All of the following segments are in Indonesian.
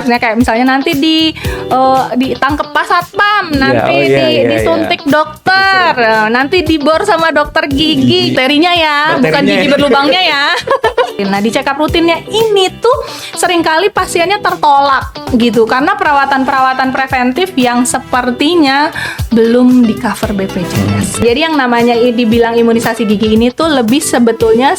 Nah, kayak misalnya nanti ditangkep pas satpam, nanti disuntik dokter, nanti dibor sama dokter gigi, bakterinya ya, bukan gigi berlubangnya ya. Nah, di check up rutinnya ini tuh seringkali pasiennya tertolak gitu karena perawatan preventif yang sepertinya belum di cover BPJS. Jadi yang namanya dibilang imunisasi gigi ini tuh lebih sebetulnya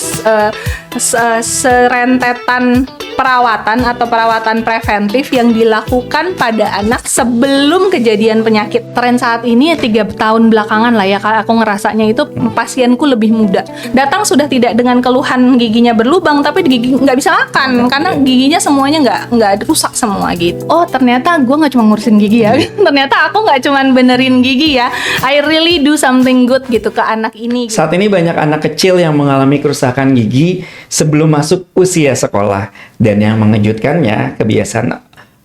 serentetan perawatan atau perawatan preventif yang dilakukan pada anak sebelum kejadian penyakit. Tren saat ini 3 tahun belakangan lah ya, aku ngerasanya itu pasienku lebih muda. Datang sudah tidak dengan keluhan giginya berlubang, tapi gigi nggak bisa makan karena giginya semuanya nggak rusak semua gitu. Oh, ternyata gue nggak cuma ngurusin gigi ya. Ternyata aku nggak cuma benerin gigi ya. I really do something good gitu ke anak ini. Gitu. Saat ini banyak anak kecil yang mengalami kerusakan gigi sebelum masuk usia sekolah. Dan yang mengejutkannya, kebiasaan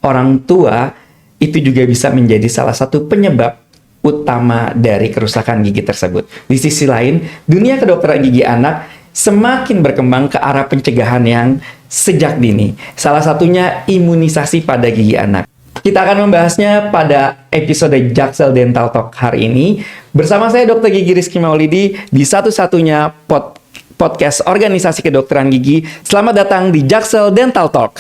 orang tua itu juga bisa menjadi salah satu penyebab utama dari kerusakan gigi tersebut. Di sisi lain, dunia kedokteran gigi anak semakin berkembang ke arah pencegahan yang sejak dini. Salah satunya imunisasi pada gigi anak. Kita akan membahasnya pada episode Jaksel Dental Talk hari ini. Bersama saya Dr. Gigi Rizky Maulidi di satu-satunya podcast organisasi kedokteran gigi. Selamat datang di Jaksel Dental Talk.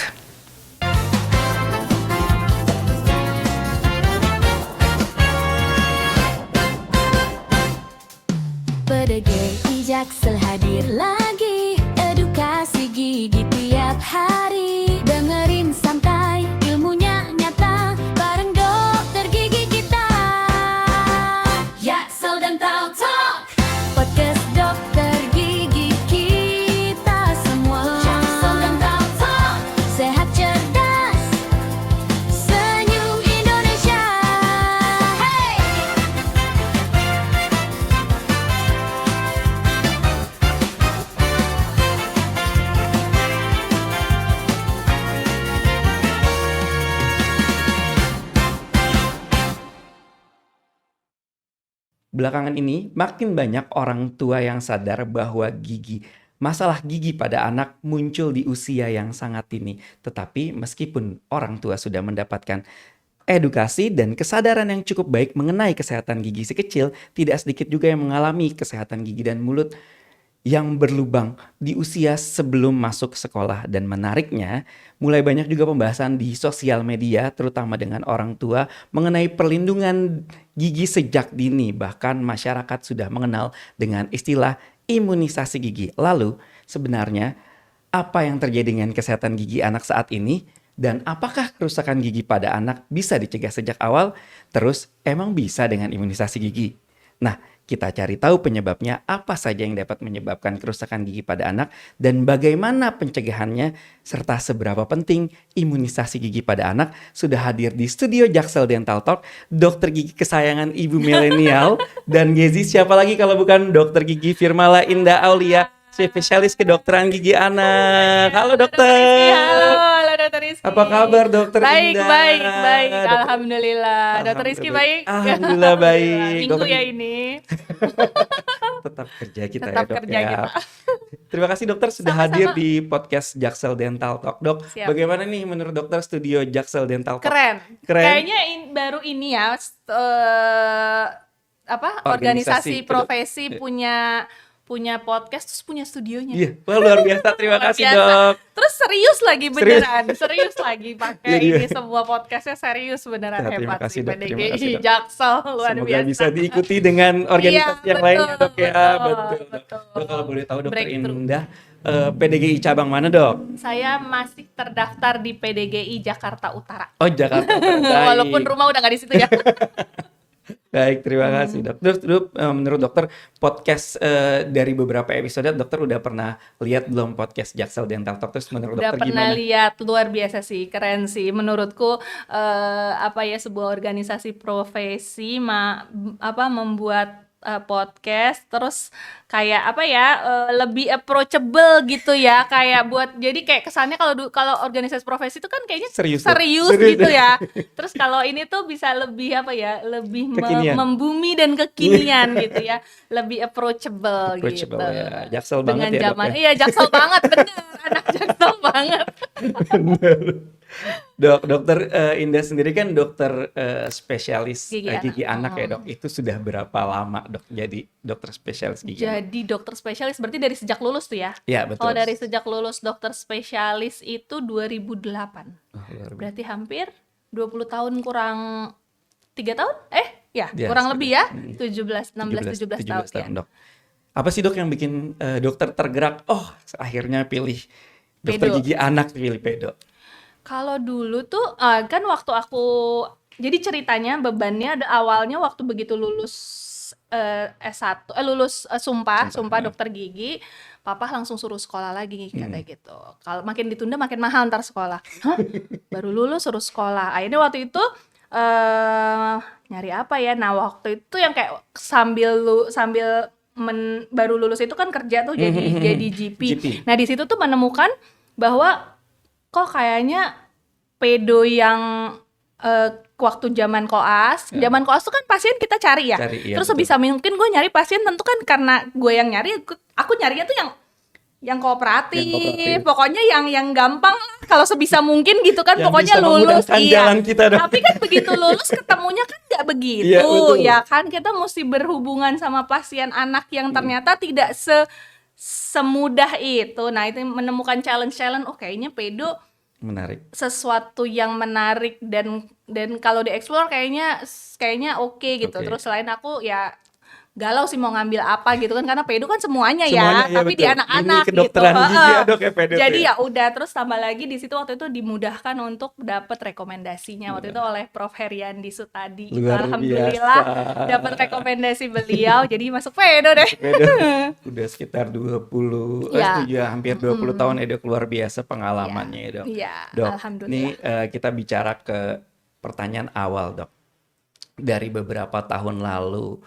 PDGI Jaksel hadir lagi, edukasi gigi tiap hari. Dengerin santai, ilmunya nyata, bareng dokter gigi kita. Jaksel Dental Talk, podcast dokter gigi kita semua. Jaksel Dental Talk, sehat cerdas, senyum Indonesia. Hey! Belakangan ini, makin banyak orang tua yang sadar bahwa masalah gigi pada anak muncul di usia yang sangat dini. Tetapi meskipun orang tua sudah mendapatkan edukasi dan kesadaran yang cukup baik mengenai kesehatan gigi si kecil, tidak sedikit juga yang mengalami kesehatan gigi dan mulut yang berlubang di usia sebelum masuk sekolah. Dan menariknya, mulai banyak juga pembahasan di sosial media, terutama dengan orang tua, mengenai perlindungan gigi sejak dini. Bahkan masyarakat sudah mengenal dengan istilah imunisasi gigi. Lalu, sebenarnya apa yang terjadi dengan kesehatan gigi anak saat ini? Dan apakah kerusakan gigi pada anak bisa dicegah sejak awal? Terus, emang bisa dengan imunisasi gigi? Nah, kita cari tahu penyebabnya, apa saja yang dapat menyebabkan kerusakan gigi pada anak, dan bagaimana pencegahannya, serta seberapa penting imunisasi gigi pada anak. Sudah hadir di studio Jaksel Dental Talk, dokter gigi kesayangan ibu milenial, dan Gezi siapa lagi kalau bukan dokter gigi Firmala Indah Aulia, spesialis kedokteran gigi anak. Halo dokter. Halo Dokter Rizky. Apa kabar dokter Indah? Baik. Alhamdulillah. Dokter Rizky baik? Alhamdulillah baik. Minggu ya ini. Tetap kerja kita Tetap ya dok kerja ya. kita. Terima kasih dokter sudah hadir di podcast Jaksel Dental Talk. Dok, Siap. bagaimana nih menurut dokter studio Jaksel Dental Talk? Keren. Keren. Kayaknya baru ini ya, organisasi profesi punya podcast terus punya studionya. Iya, wah luar biasa. Terima Luar kasih biasa. dok. Terus serius lagi beneran, serius lagi pakai Jadi, ini semua podcastnya serius beneran. Ya, terima Hebat kasih, sih Dok. Terima kasih, PDGI Dok. Jaksel luar Semoga biasa. bisa diikuti dengan organisasi Iya, yang lainnya dok ya. betul. Dok, kalau boleh tahu dokter Breakthrough. Indah, PDGI cabang mana dok? Saya masih terdaftar di PDGI Jakarta Utara. Oh Jakarta. Walaupun rumah udah nggak di situ ya. Baik, terima kasih dok. Terus menurut dokter podcast dari beberapa episode dokter udah pernah lihat belum podcast Jaksel Dental Talk? Terus menurut Udah dokter pernah gimana? lihat, luar biasa sih, keren sih menurutku. Sebuah organisasi profesi membuat podcast terus kayak lebih approachable gitu ya, kayak jadi kayak kesannya kalau organisasi profesi itu kan kayaknya Serius gitu ya. Terus kalau ini tuh bisa lebih lebih Kekinian. membumi dan kekinian gitu ya, lebih approachable gitu. Ya. Jaksel banget Dengan ya dok zaman ya. iya Jaksel banget bener, anak Jaksel banget. Dokter Indah sendiri kan dokter spesialis Gigi gigi anak. anak ya dok. Itu sudah berapa lama dok jadi dokter spesialis gigi anak? Jadi dokter spesialis berarti dari sejak lulus tuh ya? Ya betul. Kalau dari sejak lulus dokter spesialis itu 2008. Oh, luar biasa. Berarti hampir 20 tahun kurang 3 tahun? Ya, Ya, kurang lebih ya. sekitar. 16 tahun ya. dok. Apa sih dok yang bikin dokter tergerak? Oh akhirnya pilih dokter Pedo. gigi anak, pilih pedo. Kalau dulu tuh kan waktu aku jadi ceritanya bebannya ada awalnya waktu begitu lulus S1 lulus sumpah Sumpah, ya. dokter gigi, papa langsung suruh sekolah lagi kayak gitu. Kalau makin ditunda makin mahal ntar sekolah. Hah? Baru lulus suruh sekolah. Akhirnya waktu itu nyari apa ya? Nah, waktu itu yang kayak baru lulus itu kan kerja tuh jadi GP. GP. Nah, di situ tuh menemukan bahwa kok kayaknya pedo yang waktu zaman koas tuh kan pasien kita cari ya. Cari, iya, Terus betul. sebisa mungkin gue nyari pasien tentu kan karena gue yang nyari, aku nyarinya tuh yang kooperatif. Yang kooperatif. Pokoknya yang gampang lah, kalau sebisa mungkin gitu kan, Yang pokoknya bisa lulus. memudahkan jalan kita, dok. Tapi kan begitu lulus ketemunya kan nggak begitu, Iya, betul. ya kan kita mesti berhubungan sama pasien anak yang ternyata tidak semudah itu. Nah, itu menemukan challenge, oh kayaknya pedo Menarik. sesuatu yang menarik dan kalau dieksplor kayaknya oke gitu. Oke. Terus selain aku ya galau sih mau ngambil apa gitu kan, karena pedo kan semuanya Semuanya, ya, tapi di betul. anak-anak Ini kedokteran gitu. gigi ya dok ya pedo. Jadi ya udah, terus tambah lagi di situ waktu itu dimudahkan untuk dapat rekomendasinya waktu itu oleh Prof Heriandi Sutadi. Gitu. Luar Alhamdulillah biasa. dapat rekomendasi beliau, jadi masuk pedo deh. Pedo. Udah sekitar 20, Iya. hampir 20 tahun ya dok, luar biasa pengalamannya ya dok. Iya, Dok, alhamdulillah. ini kita bicara ke pertanyaan awal dok. Dari beberapa tahun lalu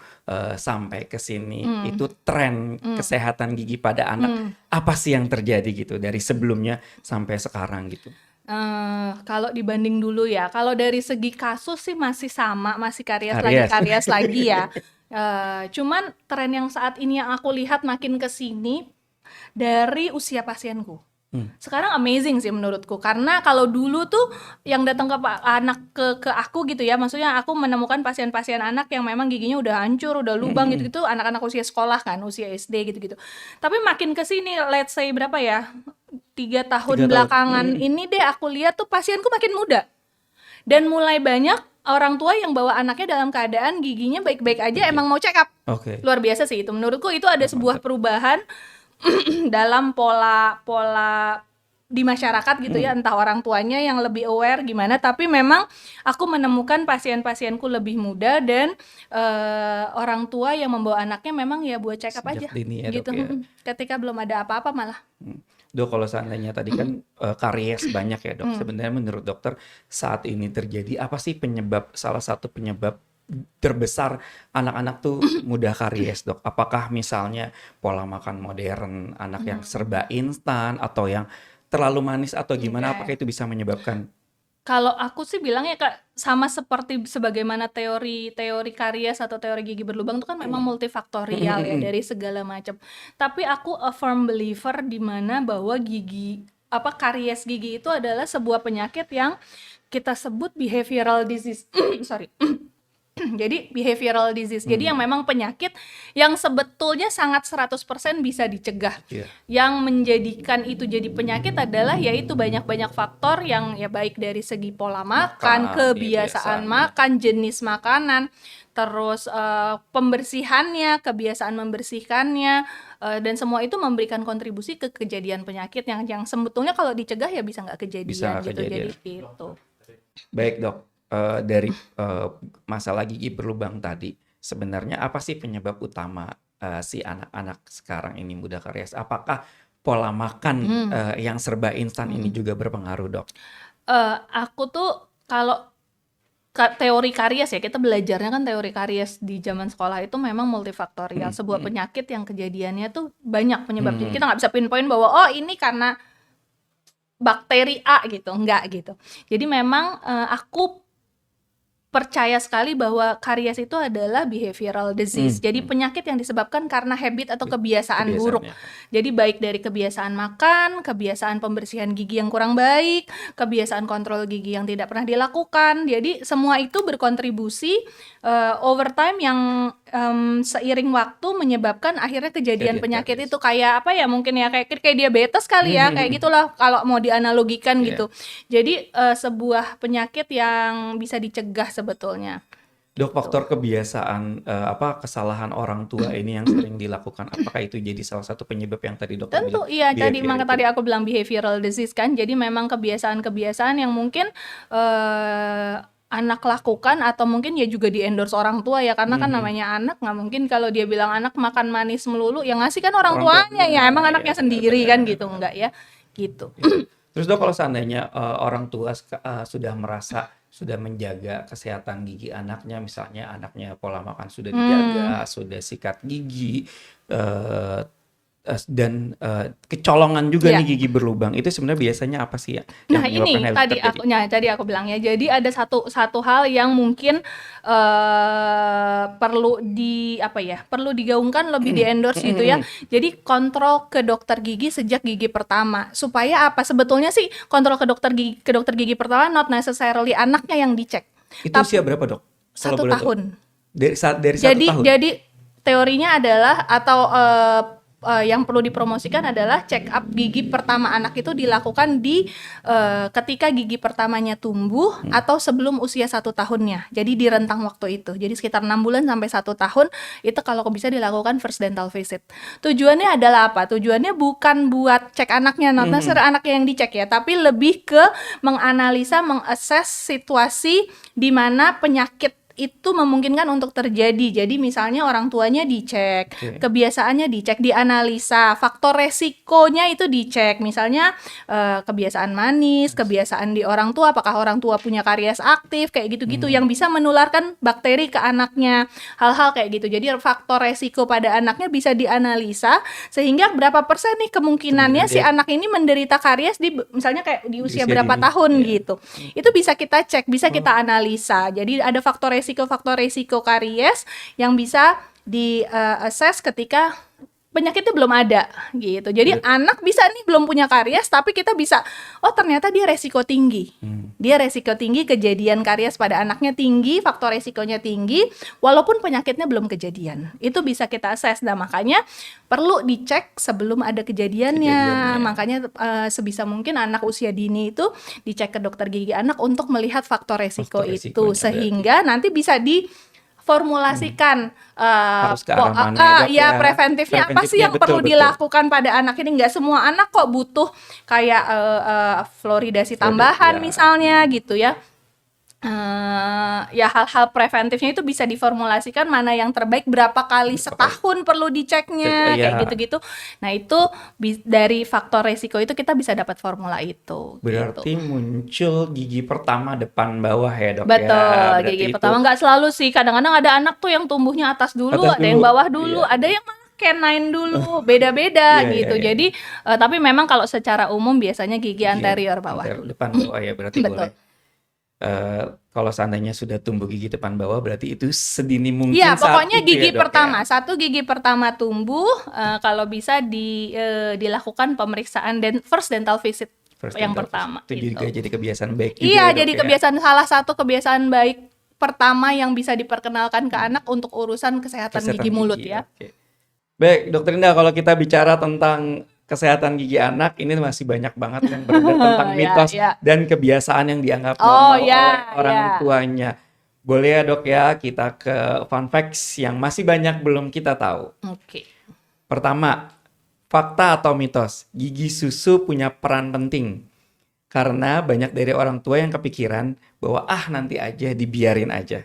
sampai ke sini, itu tren kesehatan gigi pada anak apa sih yang terjadi gitu dari sebelumnya sampai sekarang gitu? Kalau dibanding dulu ya, kalau dari segi kasus sih masih sama, masih Karies. karies lagi ya. Cuman tren yang saat ini yang aku lihat makin ke sini dari usia pasienku. Sekarang amazing sih menurutku, karena kalau dulu tuh yang datang anak ke aku gitu ya, maksudnya aku menemukan pasien-pasien anak yang memang giginya udah hancur, udah lubang gitu-gitu, anak-anak usia sekolah kan, usia SD gitu-gitu. Tapi makin ke sini, let's say berapa ya, 3 tahun 3 tahun. belakangan ini deh aku lihat tuh pasienku makin muda. Dan mulai banyak orang tua yang bawa anaknya dalam keadaan giginya baik-baik aja, emang mau check up. Oke. Luar biasa sih itu, menurutku itu ada sebuah perubahan dalam pola di masyarakat gitu ya, entah orang tuanya yang lebih aware gimana, tapi memang aku menemukan pasien-pasienku lebih muda dan orang tua yang membawa anaknya memang ya buat check up Sejak aja dini ya, gitu. Dok, ya. Ketika belum ada apa-apa malah. Dok, kalau seandainya tadi kan karies banyak ya dok, sebenarnya menurut dokter saat ini terjadi apa sih salah satu penyebab terbesar anak-anak tuh mudah karies dok? Apakah misalnya pola makan modern, anak yang serba instan atau yang terlalu manis atau gimana? Oke. Apakah itu bisa menyebabkan? Kalau aku sih bilangnya Kak, sama seperti sebagaimana teori karies atau teori gigi berlubang itu kan memang multifaktorial ya dari segala macam. Tapi aku a firm believer di mana bahwa karies gigi itu adalah sebuah penyakit yang kita sebut behavioral disease. Sorry. Jadi behavioral disease. Jadi yang memang penyakit yang sebetulnya sangat 100% bisa dicegah. Iya. Yang menjadikan itu jadi penyakit adalah yaitu banyak-banyak faktor yang ya baik dari segi pola makan, kebiasaan makan, jenis makanan, terus pembersihannya, kebiasaan membersihkannya, dan semua itu memberikan kontribusi ke kejadian penyakit yang sebetulnya kalau dicegah ya bisa nggak kejadian Bisa nggak gitu. kejadian. Jadi gitu. Baik dok, dari masalah gigi berlubang tadi, sebenarnya apa sih penyebab utama si anak-anak sekarang ini mudah karies? Apakah pola makan yang serba instan ini juga berpengaruh dok? Aku tuh kalau teori karies ya, kita belajarnya kan teori karies di zaman sekolah itu memang multifaktorial, sebuah penyakit yang kejadiannya tuh banyak penyebabnya. Kita nggak bisa pinpoint bahwa oh ini karena bakteri A gitu, enggak gitu. Jadi memang aku percaya sekali bahwa karies itu adalah behavioral disease. Jadi penyakit yang disebabkan karena habit atau kebiasaan buruk. Kebiasaannya. Jadi baik dari kebiasaan makan, kebiasaan pembersihan gigi yang kurang baik, kebiasaan kontrol gigi yang tidak pernah dilakukan. Jadi semua itu berkontribusi over time yang seiring waktu menyebabkan akhirnya kejadian penyakit karies. itu kayak apa ya, mungkin ya kayak diabetes kali ya, kayak gitulah kalau mau dianalogikan gitu. Jadi sebuah penyakit yang bisa dicegah sebetulnya. Dok, faktor kebiasaan kesalahan orang tua ini yang sering dilakukan, apakah itu jadi salah satu penyebab yang tadi dokter Tentu bilang? iya, tadi Behavior maka itu. tadi aku bilang behavioral disease kan. Jadi memang kebiasaan-kebiasaan yang mungkin anak lakukan atau mungkin ya juga di-endorse orang tua ya, karena kan namanya anak, nggak mungkin kalau dia bilang anak makan manis melulu, yang ngasih kan orang Orang tua tuanya ya, juga, emang iya, anaknya sendiri kan gitu, enggak ya, gitu. Terus dok, kalau seandainya orang tua sudah merasa sudah menjaga kesehatan gigi anaknya, misalnya anaknya pola makan sudah dijaga, sudah sikat gigi, dan kecolongan juga Iya. nih gigi berlubang, itu sebenarnya biasanya apa sih ya yang Nah ini menyebabkan hal itu terjadi? tadi aku bilang ya. Jadi ada satu hal yang mungkin perlu perlu digaungkan lebih di endorse gitu ya. Jadi kontrol ke dokter gigi sejak gigi pertama. Supaya apa? Sebetulnya sih kontrol ke dokter gigi pertama not necessarily anaknya yang dicek. Itu Tapi usia berapa dok? Kalau 1 boleh tahu. tahun. Dari 1 Jadi tahun. jadi teorinya adalah atau yang perlu dipromosikan adalah check up gigi pertama anak itu dilakukan di ketika gigi pertamanya tumbuh atau sebelum usia 1 tahunnya. Jadi di rentang waktu itu. Jadi sekitar 6 bulan sampai 1 tahun itu kalau bisa dilakukan first dental visit. Tujuannya adalah apa? Tujuannya bukan buat cek anaknya, not necessarily anaknya yang dicek ya, tapi lebih ke menganalisa, mengakses situasi di mana penyakit itu memungkinkan untuk terjadi. Jadi misalnya orang tuanya dicek, kebiasaannya dicek, dianalisa, faktor resikonya itu dicek. Misalnya kebiasaan manis, kebiasaan di orang tua, apakah orang tua punya karies aktif, kayak gitu-gitu yang bisa menularkan bakteri ke anaknya. Hal-hal kayak gitu. Jadi faktor resiko pada anaknya bisa dianalisa sehingga berapa persen nih kemungkinannya si anak ini menderita karies di misalnya kayak di usia berapa dini, tahun gitu. Itu bisa kita cek, bisa kita analisa. Jadi ada faktor resiko karies yang bisa di-assess ketika penyakitnya belum ada gitu. Jadi anak bisa nih belum punya karies tapi kita bisa ternyata dia resiko tinggi. Dia resiko tinggi kejadian karies pada anaknya tinggi, faktor resikonya tinggi walaupun penyakitnya belum kejadian. Itu bisa kita assess. Nah, makanya perlu dicek sebelum ada kejadiannya. Makanya sebisa mungkin anak usia dini itu dicek ke dokter gigi anak untuk melihat faktor resiko Faktor itu resikonya sehingga nanti bisa diformulasikan Harus ke arah mana ya, Dok, ya? preventifnya apa sih yang Preventifnya, perlu betul. dilakukan pada anak ini. Nggak semua anak kok butuh kayak fluoridasi tambahan ya. misalnya gitu ya. Ya hal-hal preventifnya itu bisa diformulasikan mana yang terbaik, berapa kali setahun perlu diceknya, Iya. kayak gitu-gitu. Nah itu dari faktor resiko itu kita bisa dapat formula itu. Berarti gitu. muncul gigi pertama depan bawah ya dok Betul, ya. Berarti gigi itu pertama nggak selalu sih. Kadang-kadang ada anak tuh yang tumbuhnya atas dulu, Atas ada yang dulu, bawah dulu, iya. ada yang malah canine dulu, beda-beda Iya, gitu. iya. Jadi tapi memang kalau secara umum biasanya gigi anterior bawah. Depan bawah ya berarti Betul. boleh. Kalau seandainya sudah tumbuh gigi depan bawah berarti itu sedini mungkin Iya, saat pokoknya itu gigi ya, Dok, pertama, ya. satu gigi pertama tumbuh, kalau bisa dilakukan pemeriksaan dan first dental visit First yang dental pertama. visit. Itu gitu. juga jadi kebiasaan baik juga Iya, ya, Dok, jadi ya. kebiasaan salah satu kebiasaan baik pertama yang bisa diperkenalkan ke anak untuk urusan kesehatan gigi mulut ya. Oke. Baik, Dokter Indah, kalau kita bicara tentang kesehatan gigi anak, ini masih banyak banget yang beredar tentang Ya, mitos ya. dan kebiasaan yang dianggap Oh, normal ya, oleh orang ya. tuanya. Boleh ya dok ya, kita ke fun facts yang masih banyak belum kita tahu. Oke. Pertama, fakta atau mitos, gigi susu punya peran penting. Karena banyak dari orang tua yang kepikiran bahwa nanti aja, dibiarin aja.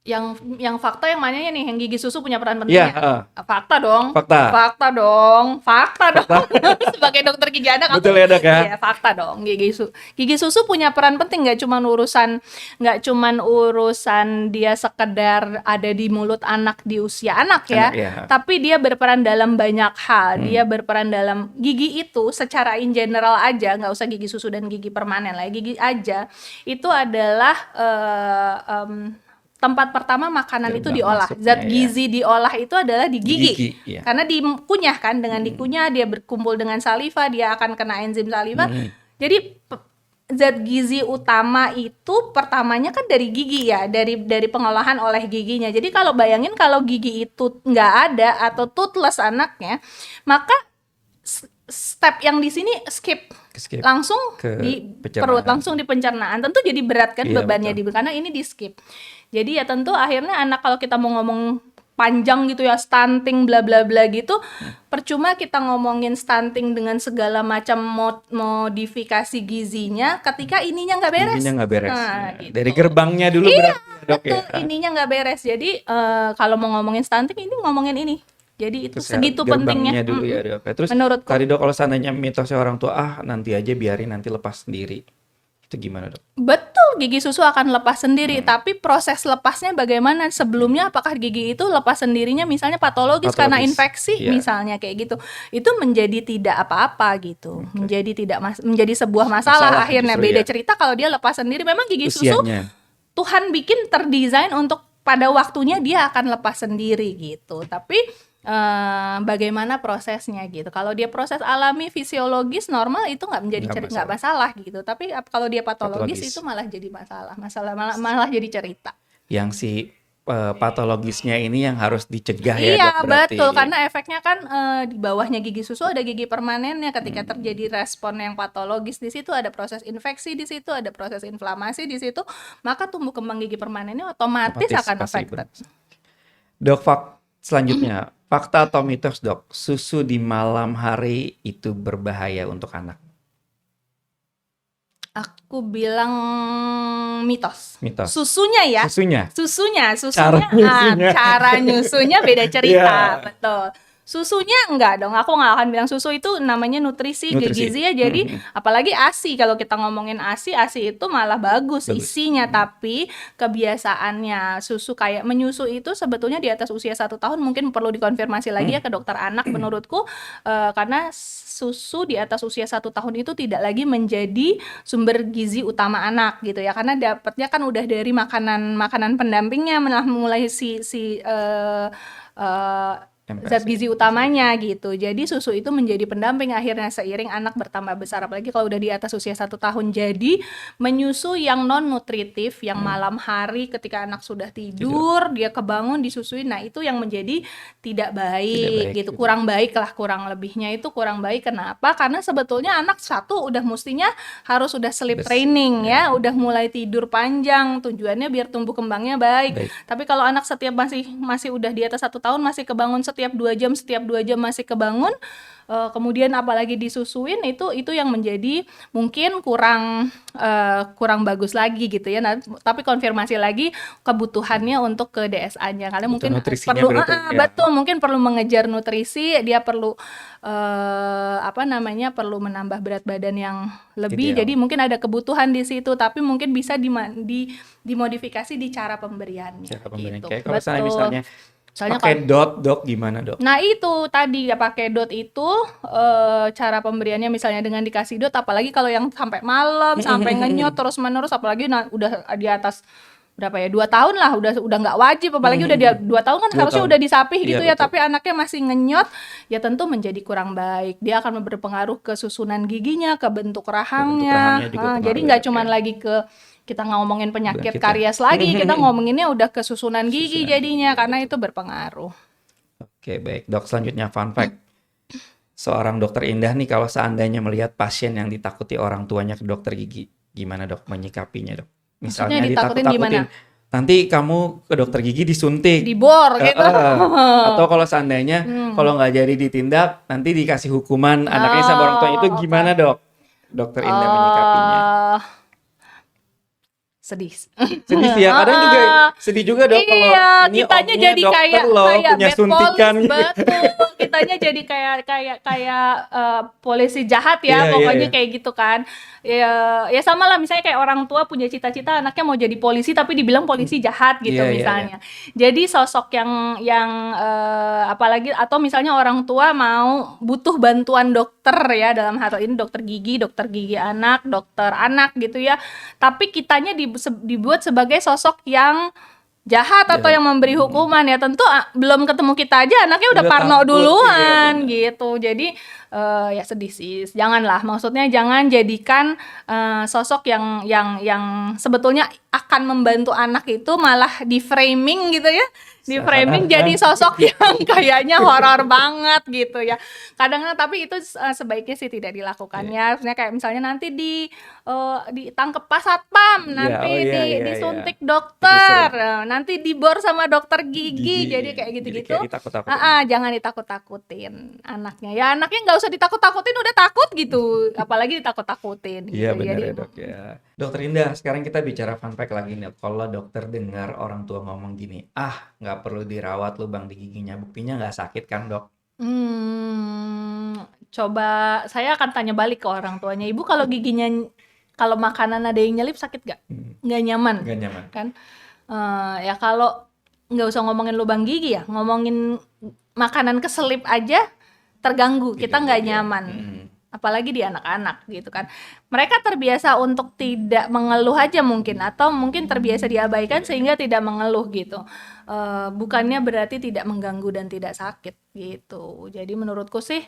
yang fakta yang mananya nih, yang gigi susu punya peran Iya, pentingnya? Fakta dong. Fakta. Fakta dong. Sebagai dokter gigi anak aku. Betul ya, Dok, ya? Iya, fakta dong. Gigi susu punya peran penting, nggak cuman urusan dia sekedar ada di mulut anak di usia anak ya. Anak, ya. Tapi dia berperan dalam banyak hal. Dia berperan dalam gigi itu secara in general aja, nggak usah gigi susu dan gigi permanen lah. Gigi aja itu adalah tempat pertama makanan itu Gerbang diolah. masuknya, Zat ya. gizi diolah itu adalah di gigi. Gigi, iya. Karena dikunyah kan, dengan dikunyah dia berkumpul dengan saliva, dia akan kena enzim saliva. Jadi zat gizi utama itu pertamanya kan dari gigi ya, dari pengolahan oleh giginya. Jadi kalau bayangin kalau gigi itu nggak ada atau toothless anaknya, maka step yang di sini skip. Langsung ke di pencernaan. perut, langsung di pencernaan. Tentu jadi berat kan Iya, bebannya karena ini di skip. Jadi ya tentu akhirnya anak, kalau kita mau ngomong panjang gitu ya, stunting bla bla bla gitu, percuma kita ngomongin stunting dengan segala macam modifikasi gizinya ketika ininya nggak beres. Ininya nggak beres. Nah, Ya. gitu. Dari gerbangnya dulu berarti ya, Dok, Betul, ya. ininya nggak beres. Jadi kalau mau ngomongin stunting, ini ngomongin ini. Jadi itu segitu pentingnya. Gerbangnya dulu ya, Dok. Terus Menurutku. tadi, Dok, kalau seandainya mitosnya orang tua, nanti aja biarin, nanti lepas sendiri. Itu gimana, Dok? Betul, gigi susu akan lepas sendiri, tapi proses lepasnya bagaimana? Sebelumnya apakah gigi itu lepas sendirinya misalnya patologis karena infeksi Iya. misalnya kayak gitu. Itu menjadi tidak apa-apa gitu. Menjadi sebuah masalah akhirnya. justru Beda ya. cerita kalau dia lepas sendiri. Memang gigi susu Usianya. Tuhan bikin terdesain untuk pada waktunya dia akan lepas sendiri gitu. Tapi bagaimana prosesnya gitu. Kalau dia proses alami, fisiologis, normal, itu nggak nggak masalah gitu. Tapi kalau dia patologis itu malah jadi masalah malah jadi cerita. Yang si patologisnya ini yang harus dicegah ya, Iya, Dok, berarti. betul, karena efeknya kan di bawahnya gigi susu ada gigi permanennya. Ketika terjadi respon yang patologis, di situ ada proses infeksi, di situ ada proses inflamasi, di situ maka tumbuh kembang gigi permanennya otomatis akan pasti affected. Dok, selanjutnya, fakta atau mitos, Dok, susu di malam hari itu berbahaya untuk anak? Aku bilang mitos. Mitos. Susunya ya. Susunya. Cara nyusunya beda cerita, Iya. betul. Susunya enggak dong, aku nggak akan bilang susu itu namanya nutrisi. Gizi ya. Jadi apalagi ASI, kalau kita ngomongin ASI itu malah bagus isinya, tapi kebiasaannya susu kayak menyusu itu sebetulnya di atas usia 1 tahun mungkin perlu dikonfirmasi lagi ya ke dokter anak menurutku, karena susu di atas usia 1 tahun itu tidak lagi menjadi sumber gizi utama anak gitu ya, karena dapatnya kan udah dari makanan pendampingnya, mulai zat gizi utamanya gitu. Jadi susu itu menjadi pendamping akhirnya seiring anak bertambah besar, apalagi kalau udah di atas usia 1 tahun. Jadi menyusu yang non nutritif, yang malam hari ketika anak sudah tidur dia kebangun disusuin, nah itu yang menjadi tidak baik gitu. Kurang baik lah, kurang lebihnya itu kurang baik. Kenapa? Karena sebetulnya anak satu udah mestinya harus udah sleep training ya, udah mulai tidur panjang, tujuannya biar tumbuh kembangnya baik. Tapi kalau anak setiap masih udah di atas 1 tahun masih kebangun setiap 2 jam masih kebangun, kemudian apalagi disusuin, itu yang menjadi mungkin kurang bagus lagi gitu ya. Nah, tapi konfirmasi lagi kebutuhannya untuk ke DSA-nya, karena mungkin perlu betul, mungkin perlu mengejar nutrisi, dia perlu perlu menambah berat badan yang lebih. Jadi mungkin ada kebutuhan di situ, tapi mungkin bisa dimodifikasi di cara pemberiannya. Gitu. Kayak kalau misalnya Soalnya pakai dot, gimana, Dok? Nah itu tadi ya, pakai dot itu cara pemberiannya misalnya dengan dikasih dot, apalagi kalau yang sampai malam sampai ngenyot terus menerus, apalagi udah di atas berapa ya, 2 tahun lah, udah nggak wajib, apalagi udah dia 2 tahun kan harusnya udah disapih gitu ya, tapi anaknya masih ngenyot, ya tentu menjadi kurang baik. Dia akan berpengaruh ke susunan giginya, ke bentuk rahangnya. Jadi nggak cuman lagi ke kita ngomongin penyakit karies lagi, kita ngomonginnya udah ke susunan gigi jadinya, karena itu berpengaruh. Oke, baik, Dok. Selanjutnya fun fact. Seorang dokter Indah nih, kalau seandainya melihat pasien yang ditakuti orang tuanya ke dokter gigi, gimana, Dok, menyikapinya, Dok? Misalnya ditakut-takutin gimana? Nanti kamu ke dokter gigi disuntik, dibor gitu. Atau kalau seandainya kalau nggak jadi ditindak, nanti dikasih hukuman anaknya sama orang tuanya, itu gimana, Dok? Dokter Indah menyikapinya. sedih. Sedih sih ya, kadang juga sedih juga dok kalau Iya, ini kitanya omnya jadi dokter kayak loh, kayak punya bad suntikan police, gitu. betul. Kitanya jadi kayak polisi jahat Iya, ya, iya, pokoknya iya. kayak gitu kan. Ya sama lah, misalnya kayak orang tua punya cita-cita anaknya mau jadi polisi tapi dibilang polisi jahat gitu Iya, iya, iya. misalnya. Jadi sosok yang apalagi atau misalnya orang tua mau butuh bantuan dokter ya, dalam hal ini dokter gigi anak gitu ya. Tapi kitanya dibuat sebagai sosok yang jahat atau Jahat. yang memberi hukuman ya, tentu belum ketemu kita aja anaknya udah Udah parno takut, duluan iya, benar. gitu. Jadi ya sedih sih, janganlah, maksudnya jangan jadikan sosok yang sebetulnya akan membantu anak itu malah di framing gitu ya, di framing jadi sosok yang kayaknya horor banget gitu ya. Kadang-kadang tapi itu sebaiknya sih tidak dilakukan ya. Maksudnya kayak misalnya nanti ditangkep pas satpam, Iya, nanti oh iya, iya, disuntik iya. dokter, Itu sering. nanti dibor sama dokter gigi. Gigi, Jadi kayak jadi gitu-gitu. kayak ditakut-takutin. Jangan ditakut-takutin anaknya. Ya anaknya nggak usah ditakut-takutin, udah takut gitu. Apalagi ditakut-takutin gitu. Iya benar Jadi ya dok ya. Dokter Indah, sekarang kita bicara fun fact lagi nih. Kalau dokter dengar orang tua ngomong gini, nggak perlu dirawat lubang di giginya, buktinya nggak sakit kan dok? Coba saya akan tanya balik ke orang tuanya. Ibu kalau giginya, kalau makanan ada yang nyelip sakit nggak? Nggak nyaman Nggak nyaman. kan? Ya kalau nggak usah ngomongin lubang gigi ya, ngomongin makanan keselip aja terganggu, kita nggak Diganggu, ya. nyaman. Apalagi di anak-anak gitu kan. Mereka terbiasa untuk tidak mengeluh aja mungkin, atau mungkin terbiasa diabaikan sehingga tidak mengeluh gitu. Bukannya berarti tidak mengganggu dan tidak sakit gitu. Jadi menurutku sih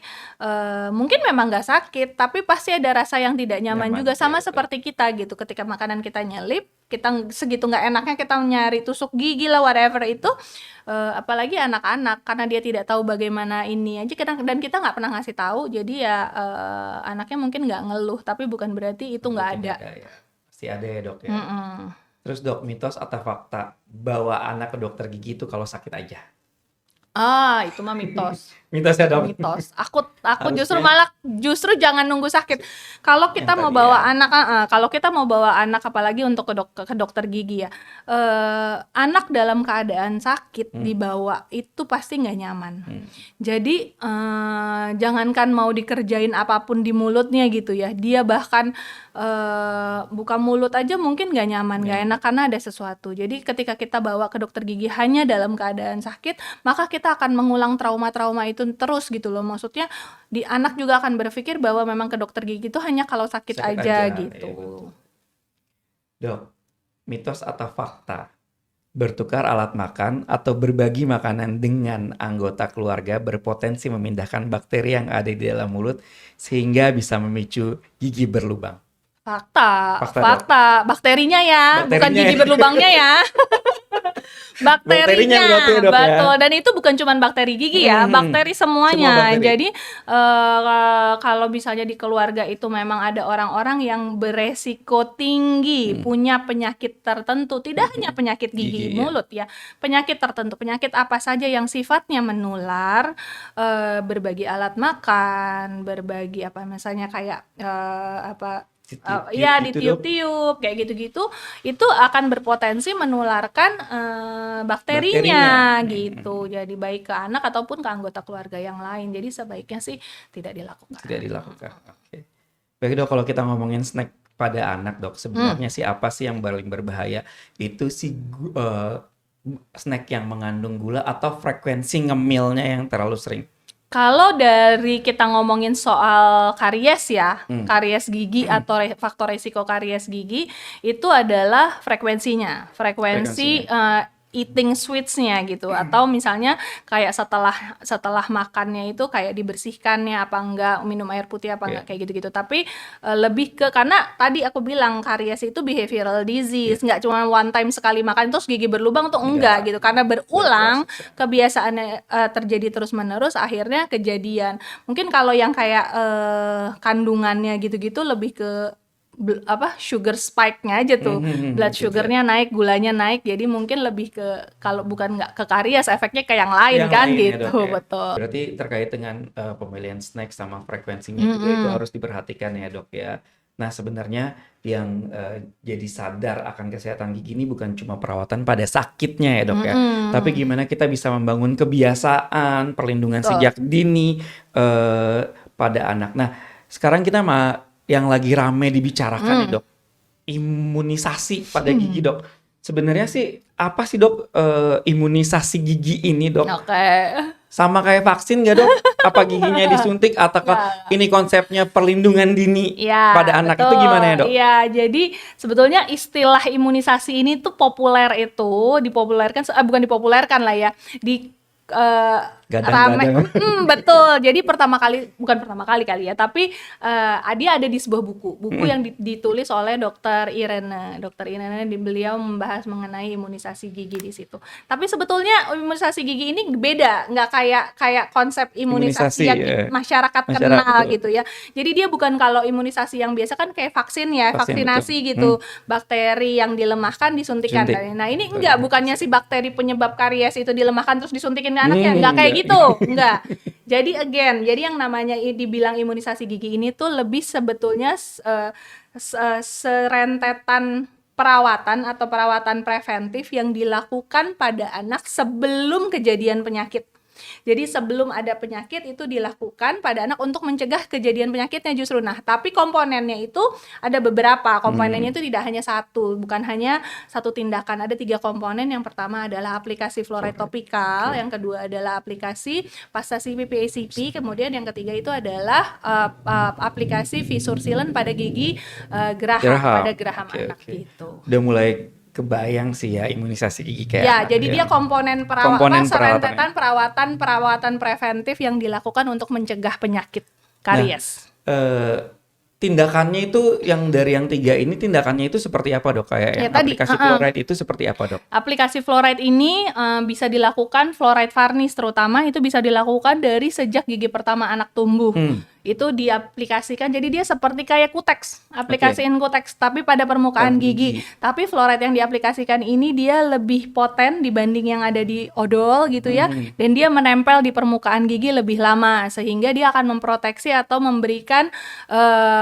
mungkin memang nggak sakit, tapi pasti ada rasa yang tidak nyaman Nyaman, juga, sama iya, betul. seperti kita gitu. Ketika makanan kita nyelip, kita segitu nggak enaknya kita nyari tusuk gigi lah, whatever itu. Apalagi anak-anak, karena dia tidak tahu bagaimana ini aja, dan kita nggak pernah ngasih tahu, jadi ya anaknya mungkin nggak ngeluh, tapi bukan berarti itu nggak Berarti ada. nggak ya. Pasti ada ya dok ya. Mm-mm. Terus dok, mitos atau fakta bawa anak ke dokter gigi itu kalau sakit aja? Itu mah mitos. Mitos ya dok? Mitos. Aku Harusnya- justru jangan nunggu sakit. Kalau kita Yang mau tadi bawa ya. anak, kalau kita mau bawa anak apalagi untuk ke dokter gigi ya, anak dalam keadaan sakit dibawa itu pasti nggak nyaman. Jadi jangankan mau dikerjain apapun di mulutnya gitu ya, dia bahkan buka mulut aja mungkin nggak nyaman, nggak enak karena ada sesuatu. Jadi ketika kita bawa ke dokter gigi hanya dalam keadaan sakit, maka kita akan mengulang trauma-trauma itu terus gitu loh. Maksudnya di anak juga akan berpikir bahwa memang ke dokter gigi itu hanya kalau sakit Sakit aja aja, gitu. iya, betul. Dok, mitos atau fakta bertukar alat makan atau berbagi makanan dengan anggota keluarga berpotensi memindahkan bakteri yang ada di dalam mulut sehingga bisa memicu gigi berlubang? Fakta, Fakta, bakterinya ya, bukan Bakterinya gigi ya. berlubangnya ya. Bakterinya berarti ya, Dok, ya. betul. Dan itu bukan cuma bakteri gigi ya, bakteri semuanya. Semua bakteri. Jadi kalau misalnya di keluarga itu memang ada orang-orang yang beresiko tinggi, punya penyakit tertentu, tidak hanya penyakit gigi, Gigi, ya. mulut ya, penyakit tertentu, penyakit apa saja yang sifatnya menular, berbagi alat makan, berbagi apa misalnya kayak Ditiup-tiup ya gitu, Dok. ditiup-tiup kayak gitu-gitu, itu akan berpotensi menularkan bakterinya gitu. Jadi baik ke anak ataupun ke anggota keluarga yang lain. Jadi sebaiknya sih tidak dilakukan. Tidak dilakukan. Oke. Baik dok, kalau kita ngomongin snack pada anak dok, sebenarnya sih apa sih yang paling berbahaya? Itu sih snack yang mengandung gula atau frekuensi ngemilnya yang terlalu sering. Kalau dari kita ngomongin soal karies ya, karies gigi atau faktor resiko karies gigi, itu adalah frekuensi eating sweets-nya gitu, atau misalnya kayak setelah makannya itu kayak dibersihkannya apa enggak, minum air putih apa enggak, kayak gitu-gitu. Tapi lebih ke, karena tadi aku bilang karies itu behavioral disease, nggak cuma one time sekali makan terus gigi berlubang tuh enggak gitu, karena berulang kebiasaannya terjadi terus-menerus, akhirnya kejadian. Mungkin kalau yang kayak kandungannya gitu-gitu lebih ke sugar spike-nya aja tuh, blood sugar-nya naik, gulanya naik, jadi mungkin lebih ke, kalau bukan nggak ke karies, efeknya ke yang lain Yang kan lain ya, gitu, Dok, ya. betul. Berarti terkait dengan pemilihan snack sama frekuensinya juga itu harus diperhatikan ya dok ya. Nah, sebenarnya yang jadi sadar akan kesehatan gigi ini bukan cuma perawatan pada sakitnya ya dok ya, tapi gimana kita bisa membangun kebiasaan perlindungan Betul. sejak dini pada anak. Nah, sekarang kita yang lagi rame dibicarakan nih dok, imunisasi pada gigi dok. Sebenarnya sih apa sih dok imunisasi gigi ini dok? Oke. Sama kayak vaksin nggak dok? Apa giginya disuntik ataukah ini konsepnya perlindungan dini Ya, pada anak itu betul. gimana ya dok? Iya, jadi sebetulnya istilah imunisasi ini tuh dipopulerkan, bukan dipopulerkan lah ya, Gadang-gadang. betul. Jadi bukan pertama kali kali ya, tapi dia ada di sebuah buku yang ditulis oleh Dokter Irene. Beliau membahas mengenai imunisasi gigi di situ. Tapi sebetulnya imunisasi gigi ini beda, nggak kayak konsep Imunisasi, imunisasi yang masyarakat kenal betul. gitu ya. Jadi dia bukan kalau imunisasi yang biasa kan kayak vaksin ya, Vaksin, vaksinasi betul. gitu, bakteri yang dilemahkan disuntikkan. Suntik. Nah ini Betul. enggak, bukannya si bakteri penyebab karies itu dilemahkan terus disuntikin ke anaknya, enggak kayak enggak. gitu, enggak. Jadi yang namanya dibilang imunisasi gigi ini tuh lebih sebetulnya serentetan perawatan atau perawatan preventif yang dilakukan pada anak sebelum kejadian penyakit. Jadi sebelum ada penyakit itu dilakukan pada anak untuk mencegah kejadian penyakitnya justru. Nah, tapi komponennya itu ada beberapa. Komponennya itu tidak hanya satu, bukan hanya satu tindakan. Ada 3 komponen. Yang pertama adalah aplikasi fluoride topikal, yang kedua adalah aplikasi pasta CPP ACP, kemudian yang ketiga itu adalah aplikasi visur sealant pada gigi pada geraham Oke, anak oke. gitu. Udah mulai kebayang sih ya imunisasi gigi kayak Ya, apa jadi ya. dia komponen Komponen serentetan perawatan preventif yang dilakukan untuk mencegah penyakit karies. Tindakannya itu dari yang 3 ini tindakannya itu seperti apa dok? Kayak Ya, yang tadi, aplikasi fluoride itu seperti apa dok? Aplikasi fluoride ini bisa dilakukan, fluoride varnish terutama itu bisa dilakukan dari sejak gigi pertama anak tumbuh. Itu diaplikasikan, jadi dia seperti kayak kuteks, aplikasiin kuteks tapi pada permukaan gigi. Tapi fluoride yang diaplikasikan ini dia lebih poten dibanding yang ada di odol gitu ya, dan dia menempel di permukaan gigi lebih lama sehingga dia akan memproteksi atau memberikan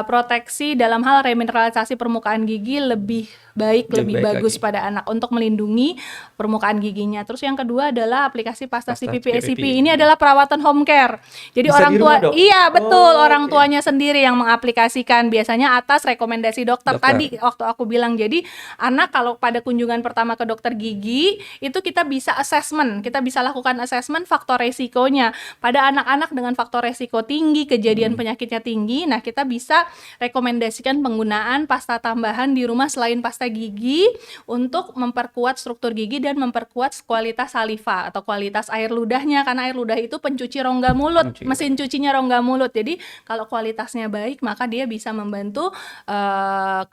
proteksi dalam hal remineralisasi permukaan gigi lebih baik, lebih bagus lagi pada anak untuk melindungi permukaan giginya. Terus yang kedua adalah aplikasi pasta CPP ACP. CPP. Ini adalah perawatan home care. Jadi Bisa orang di tua, rumah, dok? iya betul, Oh, orang oke. tuanya sendiri yang mengaplikasikan. Biasanya atas rekomendasi dokter. Dokter. Tadi waktu aku bilang, jadi anak kalau pada kunjungan pertama ke dokter gigi itu kita bisa assessment, kita bisa lakukan assessment faktor resikonya. Pada anak-anak dengan faktor resiko tinggi, kejadian penyakitnya tinggi, nah kita bisa rekomendasikan penggunaan pasta tambahan di rumah selain pasta gigi untuk memperkuat struktur gigi dan memperkuat kualitas saliva atau kualitas air ludahnya, karena air ludah itu pencuci rongga mulut, mesin cucinya rongga mulut. Jadi kalau kualitasnya baik maka dia bisa membantu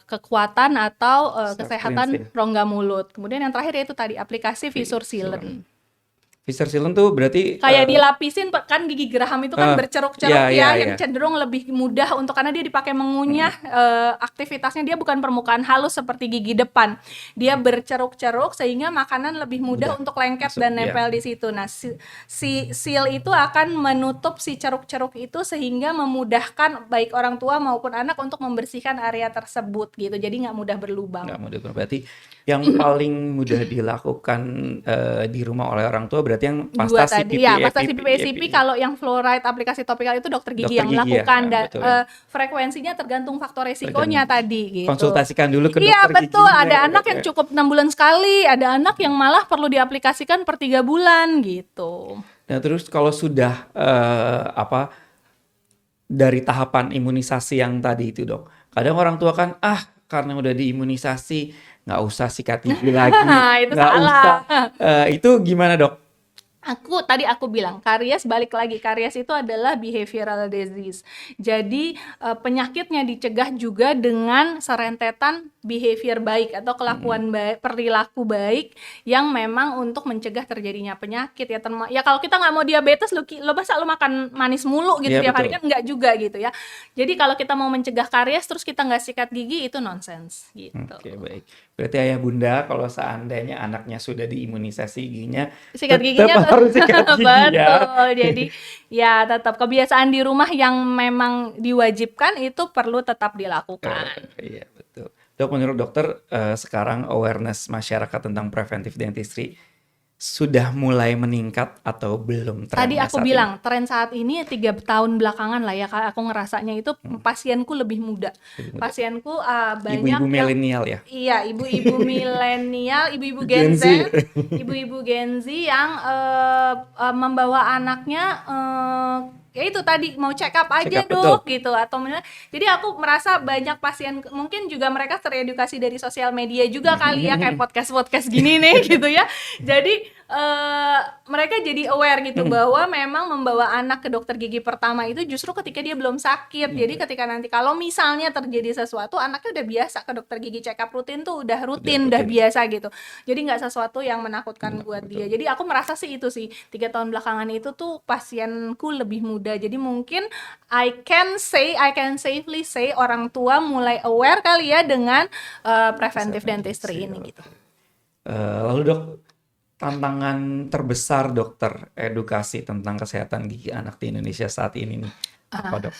kekuatan atau kesehatan rongga mulut. Kemudian yang terakhir yaitu tadi aplikasi visur sealant. Visur sealant tuh berarti Kayak dilapisin kan gigi geraham itu kan berceruk-ceruk iya. yang cenderung lebih mudah untuk, karena dia dipakai mengunyah, aktivitasnya dia bukan permukaan halus seperti gigi depan. Dia berceruk-ceruk sehingga makanan lebih mudah untuk lengket masuk, dan nempel di situ. Nah, si seal itu akan menutup si ceruk-ceruk itu sehingga memudahkan baik orang tua maupun anak untuk membersihkan area tersebut gitu. Jadi nggak mudah berlubang. Nggak mudah, berarti yang paling mudah dilakukan di rumah oleh orang tua berarti yang pasta CPP ya, pasta CPP ACP. Kalau yang fluoride aplikasi topikal itu dokter gigi yang melakukan, dan frekuensinya tergantung faktor resikonya tadi gitu. Konsultasikan dulu ke dokter Iya betul, giginya, ada anak yang cukup 6 bulan sekali, ada anak yang malah perlu diaplikasikan per 3 bulan gitu. Nah terus kalau sudah dari tahapan imunisasi yang tadi itu dok, kadang orang tua kan karena udah diimunisasi nggak usah sikat gigi lagi, Itu nggak salah. usah. Itu gimana dok? Tadi aku bilang, karies, balik lagi, karies itu adalah behavioral disease. Jadi penyakitnya dicegah juga dengan serentetan behavior baik atau kelakuan baik, perilaku baik yang memang untuk mencegah terjadinya penyakit ya. Ya kalau kita nggak mau diabetes, lo masa lo makan manis mulu gitu Iya, tiap hari, betul. kan nggak juga gitu ya. Jadi kalau kita mau mencegah karies terus kita nggak sikat gigi, itu nonsens gitu. Oke, baik. Berarti ayah bunda kalau seandainya anaknya sudah diimunisasi giginya, Sikat tetap giginya tuh. harus sikat gigi ya. Betul. Jadi ya tetap kebiasaan di rumah yang memang diwajibkan itu perlu tetap dilakukan. Iya betul. Dok, menurut dokter sekarang awareness masyarakat tentang preventive dentistry sudah mulai meningkat atau belum Tadi trennya aku saat bilang tren saat ini 3 tahun belakangan lah ya, Kak, aku ngerasanya itu pasienku lebih muda. ini? Pasienku banyak Ibu-ibu yang milenial ya. iya, ibu-ibu milenial, ibu-ibu Gen Gen Z. Z, ibu-ibu Gen Z yang membawa anaknya ya itu tadi mau check up aja Check up, dok gitu atau jadi aku merasa banyak pasien mungkin juga mereka teredukasi dari sosial media juga kali ya kayak podcast gini nih gitu ya. Jadi mereka jadi aware gitu bahwa memang membawa anak ke dokter gigi pertama itu justru ketika dia belum sakit. Jadi ketika nanti kalau misalnya terjadi sesuatu, anaknya udah biasa ke dokter gigi check up rutin tuh udah rutin, udah biasa gitu. Jadi nggak sesuatu yang menakutkan buat dia. Jadi aku merasa sih itu sih 3 tahun belakangan itu tuh pasienku lebih muda. Jadi mungkin I can safely say orang tua mulai aware kali ya dengan preventive dentistry ini gitu. Lalu dok, tantangan terbesar dokter edukasi tentang kesehatan gigi anak di Indonesia saat ini nih apa dok?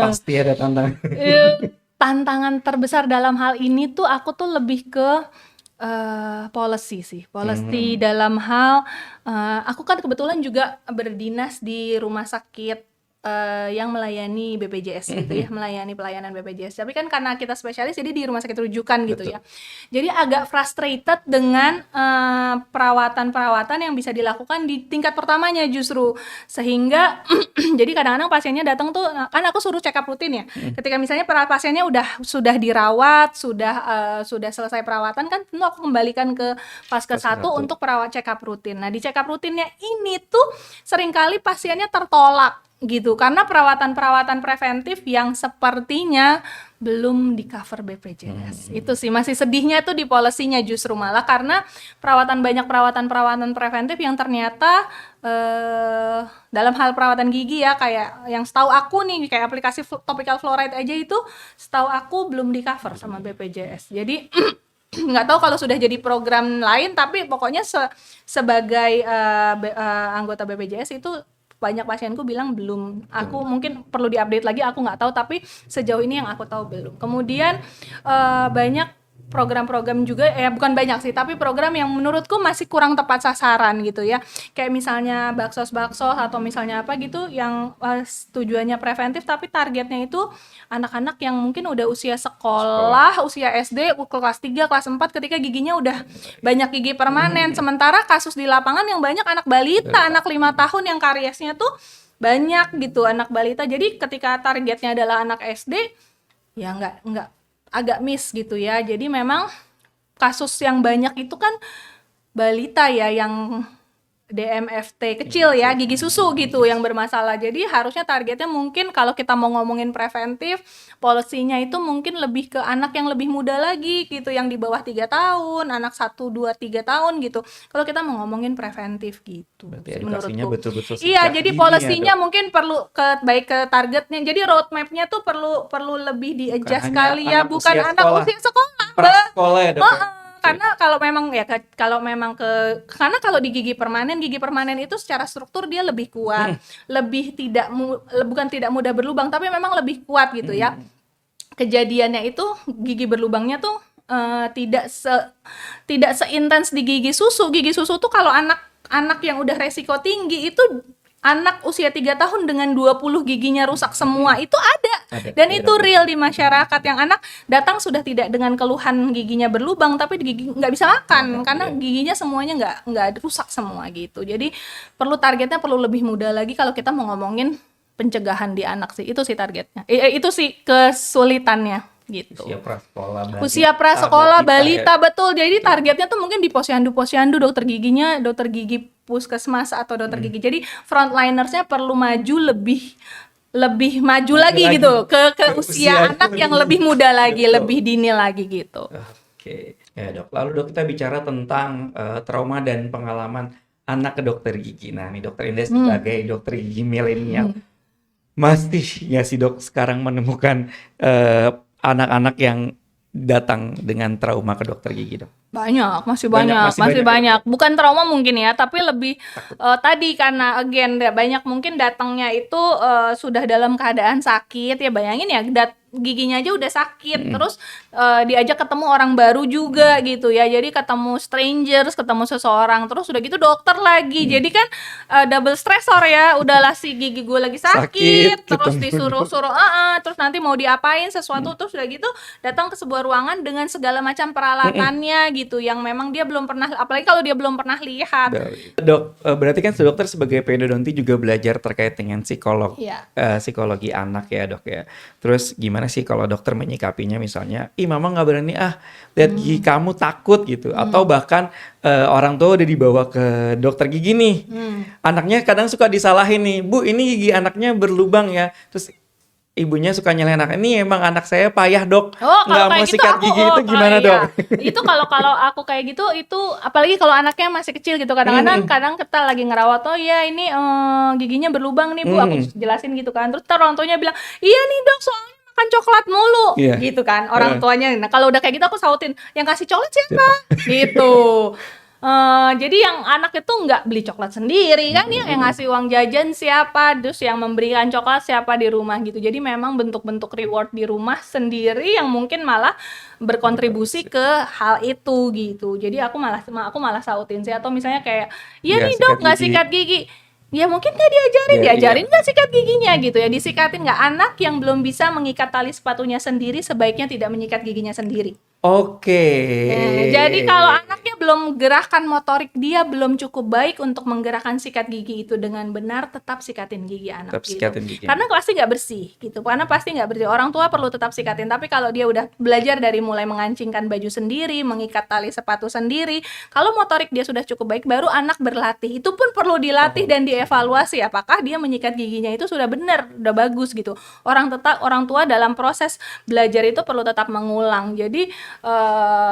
Pasti ada tantangan. Tantangan terbesar dalam hal ini tuh aku tuh lebih ke policy sih. Policy dalam hal aku kan kebetulan juga berdinas di rumah sakit yang melayani BPJS gitu ya, melayani pelayanan BPJS. Tapi kan karena kita spesialis jadi di rumah sakit rujukan gitu ya. Jadi agak frustrated dengan perawatan-perawatan yang bisa dilakukan di tingkat pertamanya justru. Sehingga jadi kadang-kadang pasiennya datang tuh kan aku suruh check up rutin ya. Ketika misalnya pasiennya sudah dirawat, sudah selesai perawatan kan tentu aku kembalikan ke Paskes 1 untuk perawat check up rutin. Nah, di check up rutinnya ini tuh seringkali pasiennya tertolak gitu karena perawatan-perawatan preventif yang sepertinya belum di cover BPJS. Itu sih masih sedihnya tuh di polisinya justru malah karena banyak perawatan preventif yang ternyata dalam hal perawatan gigi ya kayak yang setahu aku nih kayak aplikasi topical fluoride aja itu setahu aku belum di cover sama BPJS. Jadi nggak tahu kalau sudah jadi program lain tapi pokoknya sebagai anggota BPJS itu banyak pasienku bilang belum. Aku mungkin perlu diupdate lagi, aku nggak tahu, tapi sejauh ini yang aku tahu belum. Kemudian banyak program-program juga, bukan banyak sih, tapi program yang menurutku masih kurang tepat sasaran gitu ya. Kayak misalnya baksos atau misalnya apa gitu yang tujuannya preventif tapi targetnya itu anak-anak yang mungkin udah usia sekolah, usia SD, kelas 3, kelas 4 ketika giginya udah banyak gigi permanen. Sementara kasus di lapangan yang banyak anak balita, anak 5 tahun yang kariesnya tuh banyak gitu, anak balita. Jadi ketika targetnya adalah anak SD, ya nggak agak miss gitu ya. Jadi memang kasus yang banyak itu kan balita ya yang DMFT kecil ya, gigi susu gitu yang bermasalah. Jadi harusnya targetnya mungkin kalau kita mau ngomongin preventif, polisinya itu mungkin lebih ke anak yang lebih muda lagi gitu, yang di bawah 3 tahun, anak 1, 2, 3 tahun gitu. Kalau kita mau ngomongin preventif gitu. Berarti edukasinya menurutku. betul-betul Iya, sejak jadi dini polisinya ya, Dok. mungkin perlu baik ke targetnya. Jadi roadmap-nya tuh perlu lebih di-adjust hanya kali ya, anak bukan usia anak sekolah. usia sekolah. Prasekolah ya dok. Karena kalau memang karena kalau di gigi permanen itu secara struktur dia lebih kuat, lebih bukan tidak mudah berlubang tapi memang lebih kuat gitu ya. Kejadiannya itu gigi berlubangnya tuh tidak seintens di gigi susu. Gigi susu tuh kalau anak yang udah resiko tinggi itu anak usia 3 tahun dengan 20 giginya rusak semua itu ada. Dan itu real di masyarakat yang anak datang sudah tidak dengan keluhan giginya berlubang tapi gigi nggak bisa makan karena giginya semuanya nggak rusak semua gitu. Jadi targetnya perlu lebih muda lagi kalau kita mau ngomongin pencegahan di anak sih. Itu sih targetnya. Itu sih kesulitannya gitu. Usia prasekolah balita betul. Jadi targetnya tuh mungkin di posyandu dokter giginya, dokter gigi puskesmas atau dokter gigi. Jadi frontlinersnya perlu maju lebih maju lagi gitu ke usia anak yang lebih muda lagi, lebih dini lagi gitu. Oke. Ya dok, lalu dok kita bicara tentang trauma dan pengalaman anak ke dokter gigi. Nah nih dokter Indah sebagai dokter gigi milenial, masih nggak sih dok sekarang menemukan anak-anak yang datang dengan trauma ke dokter gigi, Dok? Banyak, masih Banyak, banyak, masih masih banyak. banyak. Bukan trauma mungkin ya, tapi lebih tadi karena again banyak mungkin datangnya itu sudah dalam keadaan sakit ya. Bayangin ya, giginya aja udah sakit, terus diajak ketemu orang baru juga gitu ya. Jadi ketemu strangers, ketemu seseorang, terus udah gitu dokter lagi. Jadi kan double stressor ya. Udahlah si gigi gue lagi Sakit, sakit, terus ketemu disuruh-suruh, terus nanti mau diapain sesuatu, terus udah gitu datang ke sebuah ruangan dengan segala macam peralatannya gitu yang memang dia belum pernah, apalagi kalau dia belum pernah lihat. Dok, berarti kan dokter sebagai pedodonti juga belajar terkait dengan Iya. psikologi anak ya, Dok ya. Terus gimana sih kalau dokter menyikapinya, misalnya, ih mama nggak berani lihat gigi kamu, takut gitu, atau bahkan orang tua udah dibawa ke dokter gigi nih, anaknya kadang suka disalahin nih, Bu ini gigi anaknya berlubang ya, terus ibunya suka nyalahin anak, ini emang anak saya payah, Dok, Oh, nggak kalau mau kayak gitu sikat aku gigi, itu gimana, iya. Dok? Itu kalau aku kayak gitu itu apalagi kalau anaknya masih kecil gitu. Kadang-kadang kita lagi ngerawat, oh ya ini giginya berlubang nih, Bu. Aku jelasin gitu kan. Terus orang tuanya bilang, "Iya nih, Dok, soalnya makan coklat mulu." Iya. Gitu kan orang tuanya. Nah, kalau udah kayak gitu aku sautin, "Yang kasih coklat siapa?" Gitu. Jadi yang anak itu nggak beli coklat sendiri kan, yang ngasih uang jajan siapa, terus yang memberikan coklat siapa di rumah gitu. Jadi memang bentuk-bentuk reward di rumah sendiri yang mungkin malah berkontribusi ke hal itu gitu. Jadi aku malah sautin sih, atau misalnya kayak, "Iya Nggak nih, sikat Dok, nggak gigi." sikat gigi." Ya mungkin nggak diajarin nggak sikat giginya gitu ya, disikatin nggak. Anak yang belum bisa mengikat tali sepatunya sendiri sebaiknya tidak menyikat giginya sendiri. Oke. Jadi kalau anaknya belum gerakan motorik dia belum cukup baik untuk menggerakkan sikat gigi itu dengan benar, tetap sikatin gigi anak Tetap gitu. sikatin gigi. Karena pasti nggak bersih gitu. Karena pasti nggak bersih. Orang tua perlu tetap sikatin. Tapi kalau dia udah belajar dari mulai mengancingkan baju sendiri, mengikat tali sepatu sendiri, kalau motorik dia sudah cukup baik, baru anak berlatih. Itu pun perlu dilatih dan dievaluasi apakah dia menyikat giginya itu sudah benar, udah bagus gitu. Orang tua dalam proses belajar itu perlu tetap mengulang. Jadi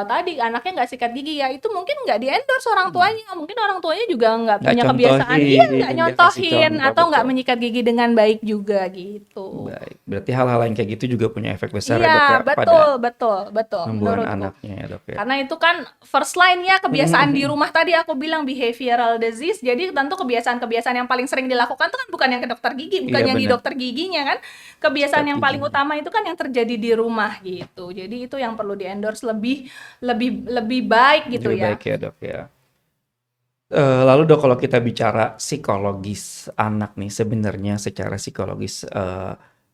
tadi anaknya nggak sikat gigi ya, itu mungkin nggak di-endorse orang tuanya, mungkin orang tuanya juga nggak punya kebiasaan, contohin, nggak nggak nyontohin kasih contoh, atau nggak betul. menyikat gigi dengan baik juga gitu. Baik, berarti hal-hal yang kayak gitu juga punya efek besar ya, Dok Iya, ya, pada betul tumbuhan menurutku. anaknya ya, Dok ya. Karena itu kan first line ya, kebiasaan di rumah tadi aku bilang behavioral disease. Jadi tentu kebiasaan-kebiasaan yang paling sering dilakukan itu kan bukan yang ke dokter gigi, bukan Iya, yang di benar. dokter giginya kan. Kebiasaan yang paling Giginya. utama itu kan yang terjadi di rumah gitu. Jadi itu yang perlu di-endorse lebih baik gitu Lebih ya. baik ya, Dok ya. Lalu, Dok, kalau kita bicara psikologis anak nih, sebenarnya secara psikologis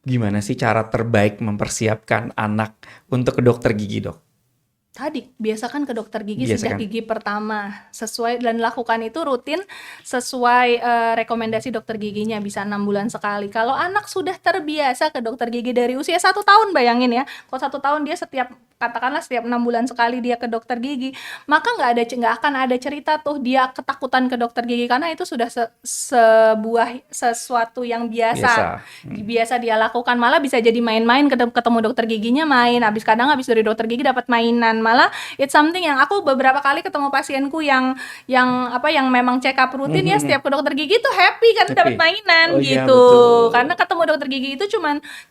gimana sih cara terbaik mempersiapkan anak untuk ke dokter gigi, Dok? Tadi biasakan ke dokter gigi Biasakan. sejak gigi pertama, sesuai dan lakukan itu rutin sesuai rekomendasi dokter giginya, bisa 6 bulan sekali. Kalau anak sudah terbiasa ke dokter gigi dari usia 1 tahun, bayangin ya, kalau 1 tahun dia katakanlah setiap 6 bulan sekali dia ke dokter gigi, maka nggak akan ada cerita tuh dia ketakutan ke dokter gigi, karena itu sudah sesuatu yang biasa dia lakukan. Malah bisa jadi main-main, ketemu dokter giginya main, habis dari dokter gigi dapat mainan. Malah it's something yang aku beberapa kali ketemu pasienku yang memang check up rutin ya, setiap ke dokter gigi tuh happy kan dapat mainan Oh iya, gitu. betul. Karena ketemu dokter gigi itu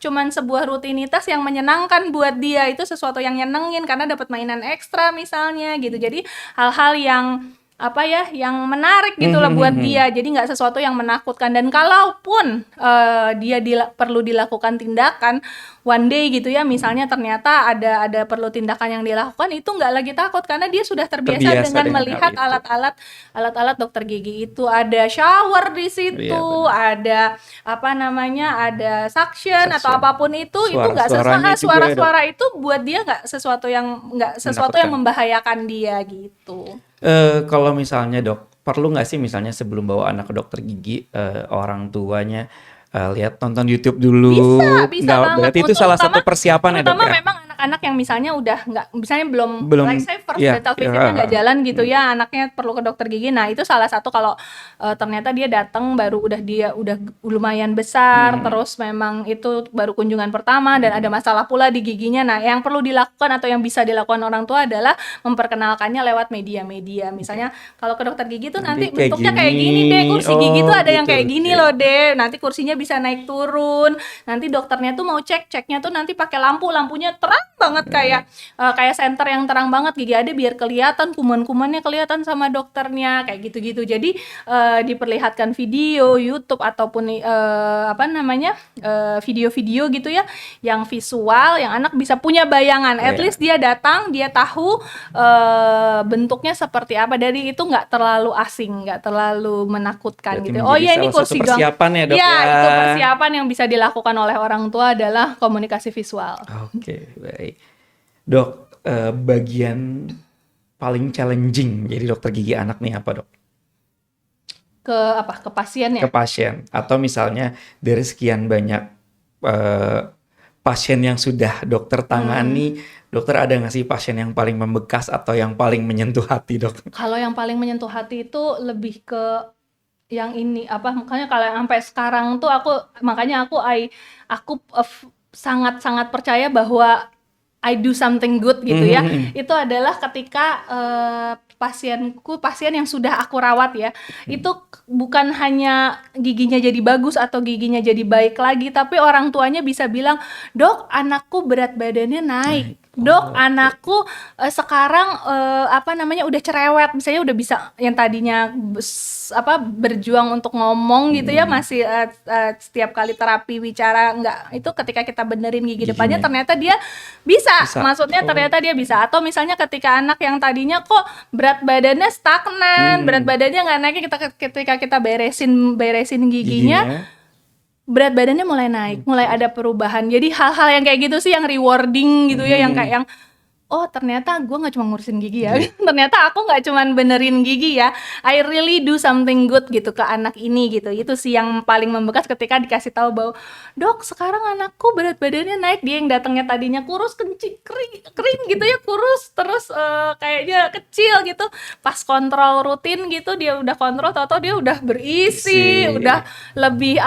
cuman sebuah rutinitas yang menyenangkan buat dia, itu sesuatu yang nyenengin karena dapat mainan ekstra misalnya gitu. Jadi hal-hal yang yang menarik gitu lah buat dia. Jadi nggak sesuatu yang menakutkan. Dan kalaupun dia perlu dilakukan tindakan one day gitu ya, misalnya ternyata ada perlu tindakan yang dilakukan, itu nggak lagi takut karena dia sudah terbiasa dengan melihat hal itu. alat-alat dokter gigi itu. Ada shower di situ, Iya, ada suction atau apapun itu nggak Suara-suaranya juga, suara-suara itu buat dia nggak sesuatu yang Menakutkan. membahayakan dia gitu. Kalau misalnya, Dok, perlu nggak sih misalnya sebelum bawa anak ke dokter gigi, orang tuanya lihat nonton YouTube dulu? Bisa Nggak, banget. berarti itu salah satu persiapan ya, Dok Terutama ya? memang anak-anak yang misalnya belum like say first iya, dental iya, visit-nya nggak jalan gitu ya, anaknya perlu ke dokter gigi. Nah, itu salah satu kalau ternyata dia datang baru dia udah lumayan besar, terus memang itu baru kunjungan pertama dan ada masalah pula di giginya. Nah, yang perlu dilakukan atau yang bisa dilakukan orang tua adalah memperkenalkannya lewat media-media. Misalnya kalau ke dokter gigi tuh nanti Nanti kayak bentuknya kayak gini deh, kursi gini. gigi tuh ada yang Gitu. kayak gini Iya. loh deh. Nanti kursinya bisa naik turun. Nanti dokternya tuh mau ceknya tuh nanti pakai lampunya terang banget kayak senter yang terang banget, gigi ada biar kelihatan, kuman-kumannya kelihatan sama dokternya kayak gitu-gitu. Jadi diperlihatkan video YouTube ataupun video-video gitu ya yang visual, yang anak bisa punya bayangan. At Iya. least dia datang, dia tahu bentuknya seperti apa. Dari itu nggak terlalu asing, nggak terlalu menakutkan Berarti gitu. menjadi Oh ya, ini salah satu kursi persiapan ya, Dok, Ya, ya. itu persiapan yang bisa dilakukan oleh orang tua adalah komunikasi visual. Oke, baik. Dok, bagian paling challenging jadi dokter gigi anak nih apa, Dok? Ke pasiennya. Ke pasien. Atau misalnya dari sekian banyak pasien yang sudah dokter tangani, dokter ada nggak sih pasien yang paling membekas atau yang paling menyentuh hati, Dok? Kalau yang paling menyentuh hati itu lebih ke yang ini makanya kalau yang sampai sekarang tuh aku sangat-sangat percaya bahwa I do something good gitu ya. Itu adalah ketika pasien yang sudah aku rawat ya, itu bukan hanya giginya jadi bagus atau giginya jadi baik lagi, tapi orang tuanya bisa bilang, "Dok, anakku berat badannya naik. Dok, anakku sekarang udah cerewet." Misalnya udah bisa yang tadinya berjuang untuk ngomong gitu ya, masih setiap kali terapi bicara enggak, itu ketika kita benerin gigi depannya ternyata dia bisa. Maksudnya ternyata dia bisa. Atau misalnya ketika anak yang tadinya kok berat badannya stagnan, berat badannya nggak naik, ketika kita beresin giginya, berat badannya mulai naik, mulai ada perubahan. Jadi hal-hal yang kayak gitu sih yang rewarding gitu ya, yang kayak yang oh ternyata gue nggak cuma ngurusin gigi ya, ternyata aku nggak cuma benerin gigi ya, I really do something good gitu ke anak ini gitu. Itu sih yang paling membekas ketika dikasih tahu bahwa, "Dok, sekarang anakku berat badannya naik." Dia yang datangnya tadinya kurus, kering gitu ya, kurus terus kayaknya kecil gitu, pas kontrol rutin gitu dia udah kontrol, tahu-tahu dia udah berisi, udah lebih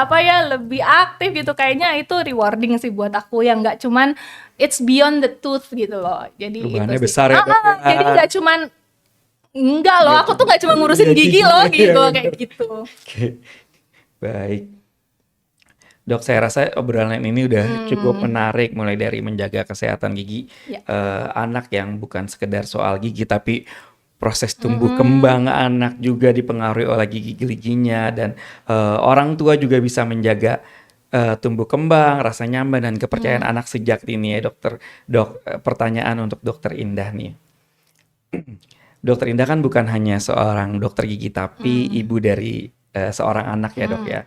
lebih aktif gitu. Kayaknya itu rewarding sih buat aku, yang nggak cuman it's beyond the tooth gitu loh. Jadi Perubahannya itu sih. besar ya, Dok, ya. Jadi nggak cuman enggak loh, aku tuh nggak cuma ngurusin gigi loh gitu, kayak gitu. Oke, baik. Dok, saya rasa obrolan ini udah cukup menarik, mulai dari menjaga kesehatan gigi anak yang bukan sekedar soal gigi, tapi proses tumbuh kembang anak juga dipengaruhi oleh gigi-giginya, dan orang tua juga bisa menjaga tumbuh kembang, rasa nyaman dan kepercayaan anak sejak dini ya, dokter. Pertanyaan untuk Dokter Indah nih. Dokter Indah kan bukan hanya seorang dokter gigi, tapi ibu dari seorang anak ya, Dok ya.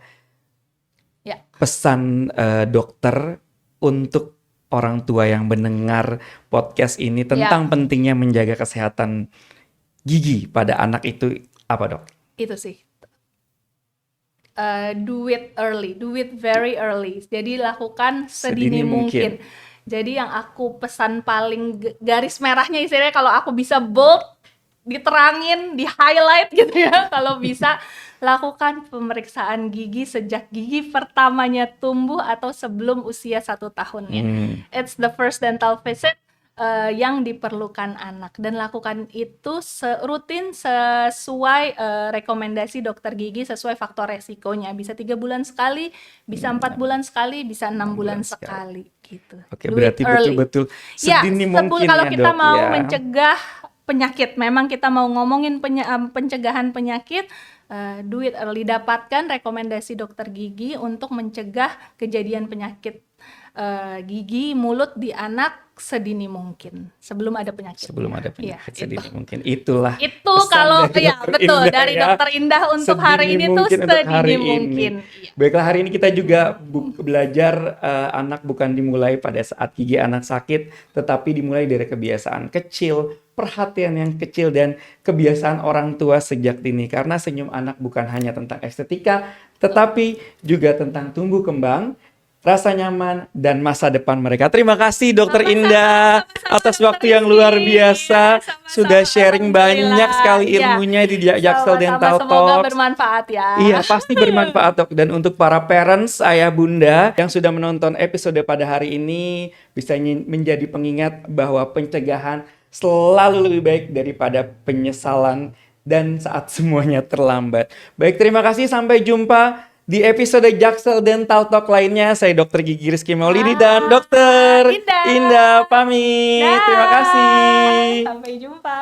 Ya. Pesan dokter untuk orang tua yang mendengar podcast ini tentang pentingnya menjaga kesehatan gigi pada anak itu apa, Dok? Itu sih. Do it early, do it very early. Jadi lakukan sedini mungkin. Jadi yang aku pesan paling garis merahnya istilahnya, kalau aku bisa bold, diterangin, di highlight gitu ya. Kalau bisa lakukan pemeriksaan gigi sejak gigi pertamanya tumbuh atau sebelum usia 1 tahunnya. It's the first dental visit yang diperlukan anak, dan lakukan itu rutin sesuai rekomendasi dokter gigi, sesuai faktor resikonya. Bisa 3 bulan sekali, bisa 4 bulan sekali, bisa 6 bulan sekali gitu. Oke, berarti betul-betul sedini mungkin kalau ya, kita Dok, mau ya. mencegah penyakit, memang kita mau ngomongin pencegahan penyakit, do it early. Dapatkan rekomendasi dokter gigi untuk mencegah kejadian penyakit gigi mulut di anak sedini mungkin, sebelum ada penyakit. Sebelum ada penyakit Ya, sedini mungkin. Itulah itu pesan kalau dari ya Dokter betul Indah dari ya. Dokter Indah untuk hari Sedini ini tuh mungkin untuk hari sedini ini. mungkin. Iya. Baiklah, hari ini kita juga belajar anak bukan dimulai pada saat gigi anak sakit, tetapi dimulai dari kebiasaan kecil, perhatian yang kecil, dan kebiasaan orang tua sejak dini. Karena senyum anak bukan hanya tentang estetika, tetapi juga tentang tumbuh kembang, rasa nyaman, dan masa depan mereka. Terima kasih Dokter Indah atas waktu yang luar biasa. Sudah sharing banyak sekali ilmunya di Jaksel Dental Semoga Talks. bermanfaat ya. Iya, pasti bermanfaat, Dok. Dan untuk para parents, ayah bunda yang sudah menonton episode pada hari ini, bisa menjadi pengingat bahwa pencegahan selalu lebih baik daripada penyesalan dan saat semuanya terlambat. Baik, terima kasih. Sampai jumpa Di episode Jaksel Dental Talk lainnya, saya Dr. Gigi Rizky Maulidi dan Dr. Indah. Indah pamit. Dah. Terima kasih. Sampai jumpa.